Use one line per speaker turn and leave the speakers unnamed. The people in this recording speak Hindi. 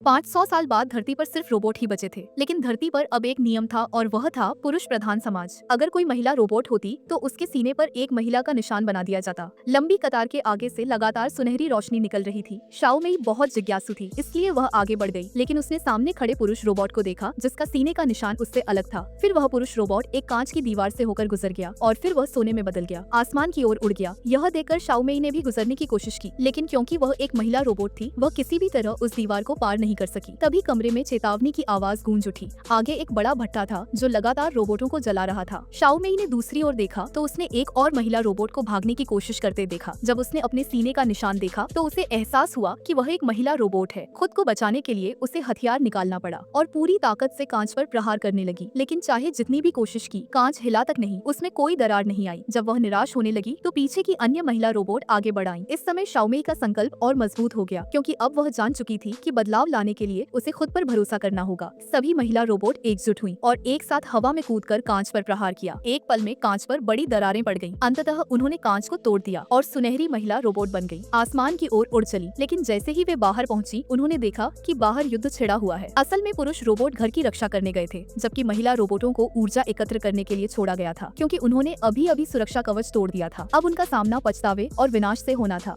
500 साल बाद धरती पर सिर्फ रोबोट ही बचे थे, लेकिन धरती पर अब एक नियम था और वह था पुरुष प्रधान समाज। अगर कोई महिला रोबोट होती तो उसके सीने पर एक महिला का निशान बना दिया जाता। लंबी कतार के आगे से लगातार सुनहरी रोशनी निकल रही थी। शाओ मेई बहुत जिज्ञासु थी, इसलिए वह आगे बढ़ गई, लेकिन उसने सामने खड़े पुरुष रोबोट को देखा जिसका सीने का निशान उससे अलग था। फिर वह पुरुष रोबोट एक कांच की दीवार से होकर गुजर गया और फिर वह सोने में बदल गया, आसमान की ओर उड़ गया। यह देखकर शाओ मेई ने भी गुजरने की कोशिश की, लेकिन क्योंकि वह एक महिला रोबोट थी, वह किसी भी तरह उस दीवार को पार नहीं कर सकी। तभी कमरे में चेतावनी की आवाज गूंज उठी। आगे एक बड़ा भट्टा था जो लगातार रोबोटों को जला रहा था। शाओ मेई ने दूसरी ओर देखा तो उसने एक और महिला रोबोट को भागने की कोशिश करते देखा। जब उसने अपने सीने का निशान देखा तो उसे एहसास हुआ कि वह एक महिला रोबोट है। खुद को बचाने के लिए उसे हथियार निकालना पड़ा और पूरी ताकत से कांच पर प्रहार करने लगी, लेकिन चाहे जितनी भी कोशिश की, कांच हिला तक नहीं। उसमें कोई दरार नहीं आई। जब वह निराश होने लगी तो पीछे की अन्य महिला रोबोट आगे बढ़ आईं। इस समय शाओ मेई का संकल्प और मजबूत हो गया, क्योंकि अब वह जान चुकी थी कि बदलाव लाने के लिए उसे खुद पर भरोसा करना होगा। सभी महिला रोबोट एकजुट हुईं और एक साथ हवा में कूदकर कांच पर प्रहार किया। एक पल में कांच पर बड़ी दरारें पड़ गईं। अंततः उन्होंने कांच को तोड़ दिया और सुनहरी महिला रोबोट बन गई। आसमान की ओर उड़ चली, लेकिन जैसे ही वे बाहर पहुंची, उन्होंने देखा कि बाहर युद्ध छिड़ा हुआ है। असल में पुरुष रोबोट घर की रक्षा करने गए थे, जबकि महिला रोबोटों को ऊर्जा एकत्र करने के लिए छोड़ा गया था, क्योंकि उन्होंने अभी अभी सुरक्षा कवच तोड़ दिया था। अब उनका सामना पछतावे और विनाश से होना था।